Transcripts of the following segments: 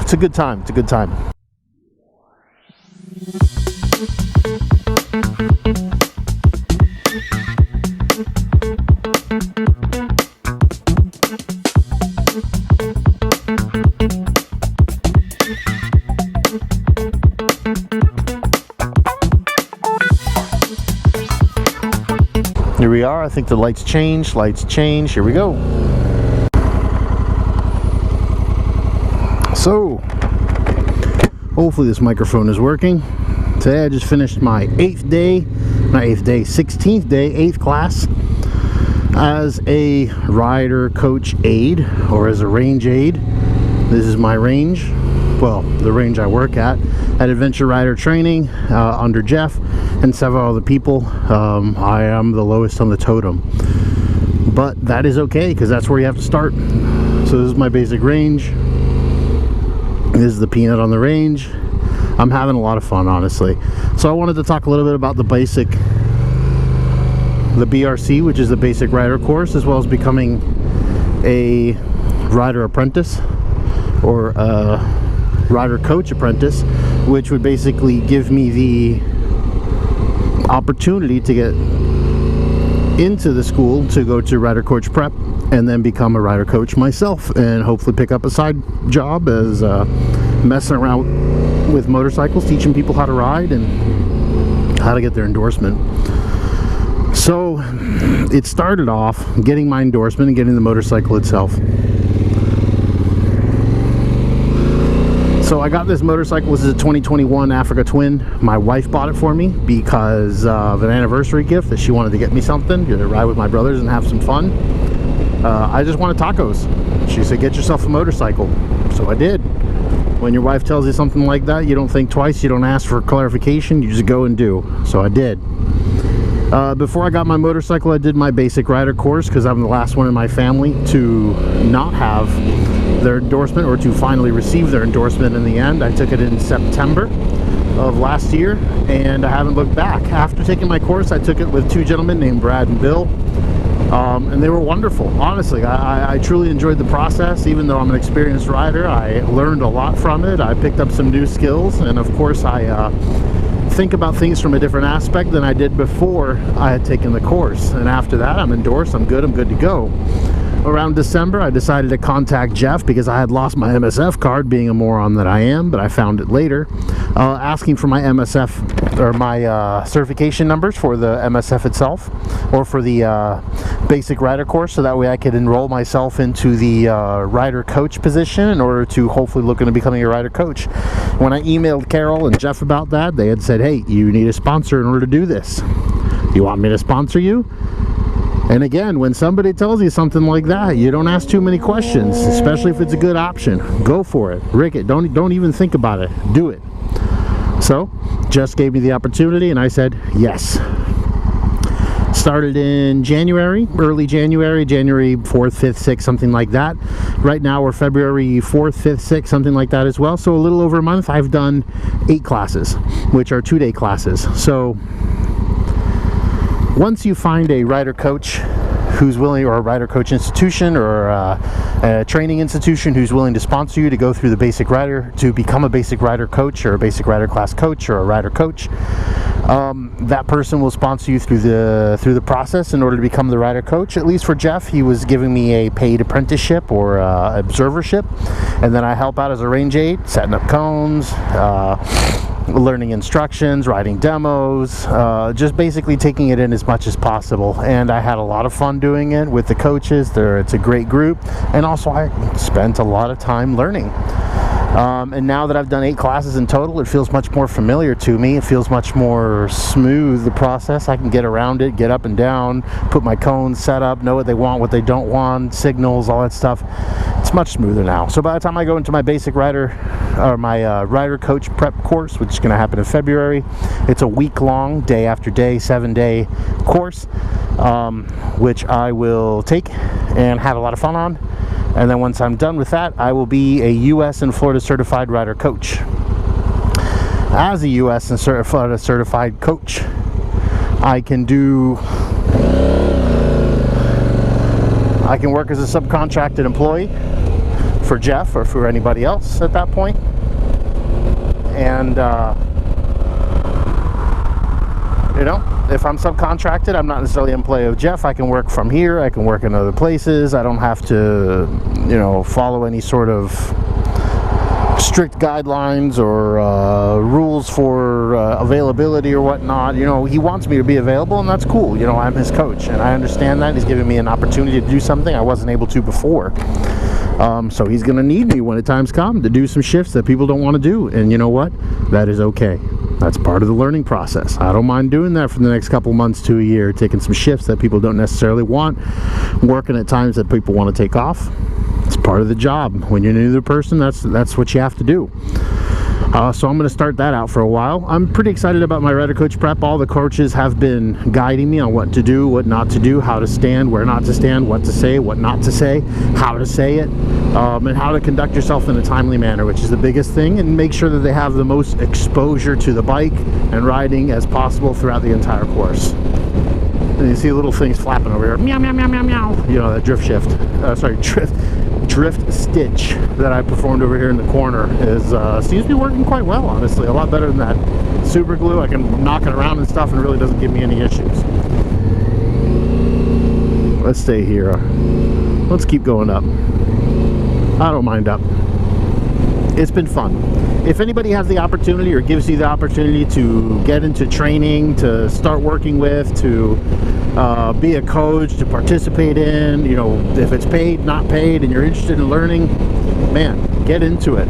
it's a good time. It's a good time. Here we are. I think the lights change. Here we go. So, hopefully this microphone is working. Today I just finished my 16th day, 8th class as a rider coach aide, or as a range aide. This is my range, well, the range I work at Adventure Rider Training under Jeff and several other people. I am the lowest on the totem, but that is okay because that's where you have to start. So this is my basic range. This is the peanut on the range. I'm having a lot of fun, honestly. So I wanted to talk a little bit about the BRC, which is the basic rider course, as well as becoming a rider apprentice or a rider coach apprentice, which would basically give me the opportunity to get into the school to go to rider coach prep and then become a rider coach myself, and hopefully pick up a side job as messing around with motorcycles, teaching people how to ride and how to get their endorsement. So it started off getting my endorsement and getting the motorcycle itself. So I got this motorcycle. This is a 2021 Africa Twin. My wife bought it for me because of an anniversary gift that she wanted to get me something to ride with my brothers and have some fun. I just wanted tacos. She said, get yourself a motorcycle. So I did. When your wife tells you something like that, you don't think twice, you don't ask for clarification, you just go and do. So I did. Before I got my motorcycle, I did my basic rider course because I'm the last one in my family to not have their endorsement, or to finally receive their endorsement in the end. I took it in September of last year and I haven't looked back. After taking my course, I took it with two gentlemen named Brad and Bill. And they were wonderful. Honestly, I truly enjoyed the process. Even though I'm an experienced rider, I learned a lot from it. I picked up some new skills, and of course I think about things from a different aspect than I did before I had taken the course. And after that, I'm endorsed, I'm good to go. Around December, I decided to contact Jeff because I had lost my MSF card, being a moron that I am, but I found it later, asking for my MSF, or my certification numbers for the MSF itself, or for the basic rider course, so that way I could enroll myself into the rider coach position in order to hopefully look into becoming a rider coach. When I emailed Carol and Jeff about that, they had said, hey, you need a sponsor in order to do this. You want me to sponsor you? And again, when somebody tells you something like that, you don't ask too many questions, especially if it's a good option. Go for it. Rick it. Don't even think about it. Do it. So, Jess gave me the opportunity and I said yes. Started in January, early January, January 4th, 5th, 6th, something like that. Right now we're February 4th, 5th, 6th, something like that as well. So a little over a month, I've done 8 classes, which are 2-day classes. So once you find a rider coach who's willing, or a rider coach institution, or a training institution who's willing to sponsor you to go through the basic rider, to become a basic rider coach, or a basic rider class coach, or a rider coach, that person will sponsor you through the process in order to become the rider coach. At least for Jeff, he was giving me a paid apprenticeship or observership, and then I help out as a range aide, setting up cones, learning instructions, writing demos, just basically taking it in as much as possible. And I had a lot of fun doing it with the coaches. It's a great group, and also I spent a lot of time learning. And now that I've done 8 classes in total, it feels much more familiar to me. It feels much more smooth, the process. I can get around it, get up and down, put my cones set up, know what they want, what they don't want, signals, all that stuff. It's much smoother now. So by the time I go into my basic rider, or my rider coach prep course, which is going to happen in February, it's a week-long, day after day, 7-day course, which I will take and have a lot of fun on. And then once I'm done with that, I will be a U.S. and Florida certified rider coach. As a U.S. and Florida certified coach, I can work as a subcontracted employee for Jeff or for anybody else at that point. And you know, if I'm subcontracted, I'm not necessarily in play of Jeff. I can work from here, I can work in other places. I don't have to, you know, follow any sort of strict guidelines or rules for availability or whatnot. You know, he wants me to be available, and that's cool. You know, I'm his coach, and I understand that. He's giving me an opportunity to do something I wasn't able to before. So he's going to need me when the times come to do some shifts that people don't want to do. And you know what? That is okay. That's part of the learning process. I don't mind doing that for the next couple months to a year, taking some shifts that people don't necessarily want, working at times that people want to take off. It's part of the job. When you're new to the person, that's what you have to do. So I'm going to start that out for a while. I'm pretty excited about my Rider Coach Prep. All the coaches have been guiding me on what to do, what not to do, how to stand, where not to stand, what to say, what not to say, how to say it, and how to conduct yourself in a timely manner, which is the biggest thing, and make sure that they have the most exposure to the bike and riding as possible throughout the entire course. And you see little things flapping over here. Meow, meow, meow, meow, meow. You know, that drift shift. Drift stitch that I performed over here in the corner is seems to be working quite well, honestly. A lot better than that super glue. I can knock it around and stuff, and it really doesn't give me any issues. Let's stay here. Let's keep going up. I don't mind up. It's been fun. If anybody has the opportunity or gives you the opportunity to get into training, to start working with, to be a coach, to participate in, you know, if it's paid, not paid, and you're interested in learning, man, get into it.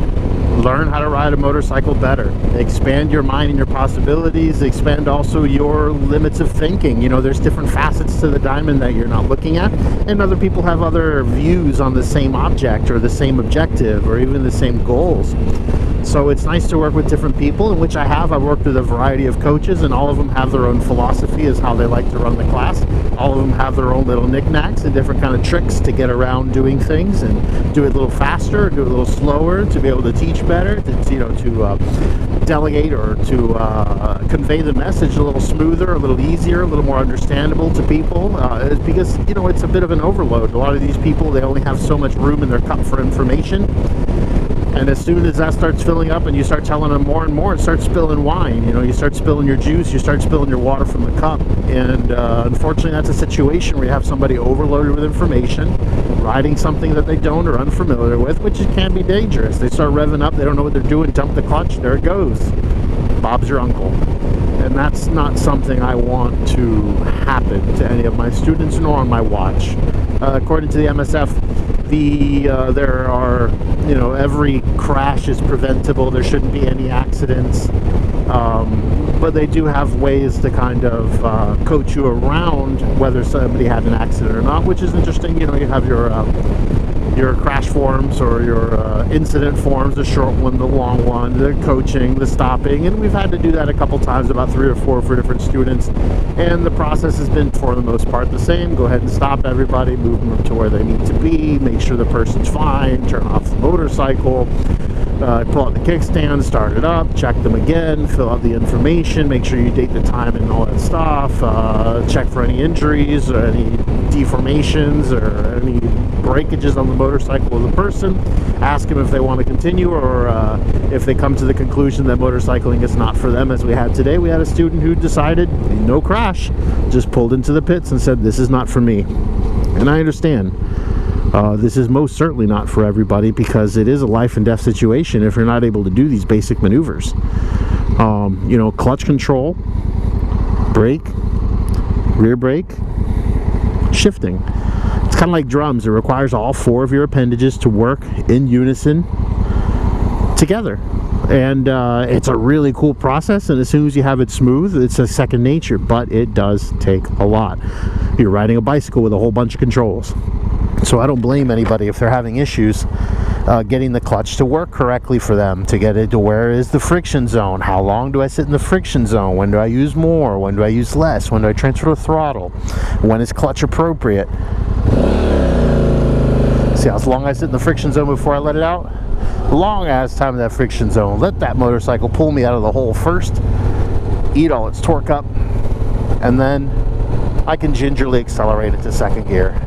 Learn how to ride a motorcycle better. Expand your mind and your possibilities. Expand also your limits of thinking. You know, there's different facets to the diamond that you're not looking at, and other people have other views on the same object or the same objective or even the same goals. So it's nice to work with different people, in which I have. I've worked with a variety of coaches, and all of them have their own philosophy as how they like to run the class. All of them have their own little knickknacks and different kind of tricks to get around doing things and do it a little faster, do it a little slower, to be able to teach better, to, you know, to delegate or to convey the message a little smoother, a little easier, a little more understandable to people. Because, you know, it's a bit of an overload. A lot of these people, they only have so much room in their cup for information. And as soon as that starts filling up and you start telling them more and more, it starts spilling wine. You know, you start spilling your juice, you start spilling your water from the cup. And unfortunately, that's a situation where you have somebody overloaded with information, riding something that they don't or unfamiliar with, which can be dangerous. They start revving up, they don't know what they're doing, dump the clutch, there it goes. Bob's your uncle. And that's not something I want to happen to any of my students, nor on my watch. According to the MSF, there are, you know, every crash is preventable. There shouldn't be any accidents, but they do have ways to kind of coach you around whether somebody had an accident or not, which is interesting. You know, you have your crash forms or your incident forms, the short one, the long one, the coaching, the stopping, and we've had to do that a couple times, about 3 or 4 for different students, and the process has been for the most part the same. Go ahead and stop everybody, move them to where they need to be, make sure the person's fine, turn off the motorcycle, pull out the kickstand, start it up, check them again, fill out the information, make sure you date the time and all that stuff, check for any injuries or any deformations or any breakages on the motorcycle of the person, ask them if they want to continue, or if they come to the conclusion that motorcycling is not for them, as we had today. We had a student who decided, no crash, just pulled into the pits and said, this is not for me. And I understand. This is most certainly not for everybody, because it is a life and death situation if you're not able to do these basic maneuvers. You know, clutch control, brake, rear brake, shifting. It's kind of like drums. It requires all 4 of your appendages to work in unison together. And it's a really cool process, and as soon as you have it smooth, it's a second nature, but it does take a lot. You're riding a bicycle with a whole bunch of controls. So I don't blame anybody if they're having issues getting the clutch to work correctly for them, to get it to where is the friction zone, how long do I sit in the friction zone, when do I use more, when do I use less, when do I transfer the throttle, when is clutch appropriate. See how long I sit in the friction zone before I let it out? Long ass time in that friction zone. Let that motorcycle pull me out of the hole first, eat all its torque up, and then I can gingerly accelerate it to second gear.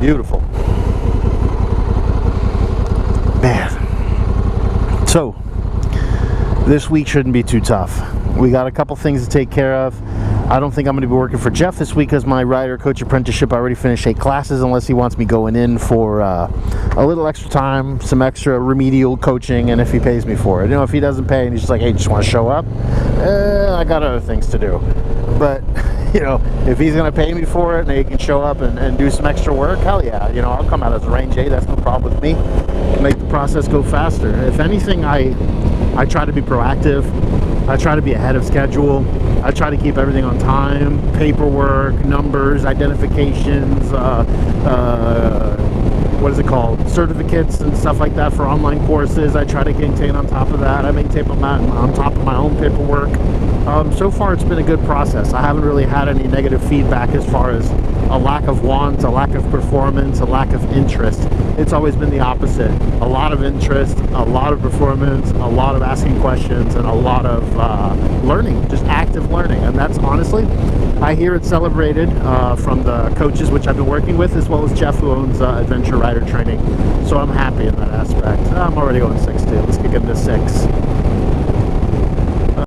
Beautiful. So this week shouldn't be too tough. We got a couple things to take care of. I don't think I'm going to be working for Jeff this week because my rider coach apprenticeship, I already finished 8 classes, unless he wants me going in for a little extra time, some extra remedial coaching, and if he pays me for it. You know, if he doesn't pay and he's just like, hey, just want to show up, I got other things to do. But, you know, if he's going to pay me for it and he can show up and do some extra work, hell yeah. You know, I'll come out as a range 8, that's no problem with me. Make the process go faster. If anything, I try to be proactive. I try to be ahead of schedule. I try to keep everything on time, paperwork, numbers, identifications, what is it called, certificates and stuff like that for online courses. I try to maintain on top of that. I maintain on top of my own paperwork. So far it's been a good process. I haven't really had any negative feedback as far as a lack of want, a lack of performance, a lack of interest. It's always been the opposite. A lot of interest, a lot of performance, a lot of asking questions, and a lot of learning, just active learning. And that's honestly, I hear it celebrated from the coaches which I've been working with, as well as Jeff, who owns Adventure Rider Training. So I'm happy in that aspect. I'm already going 6 too. Let's kick into 6.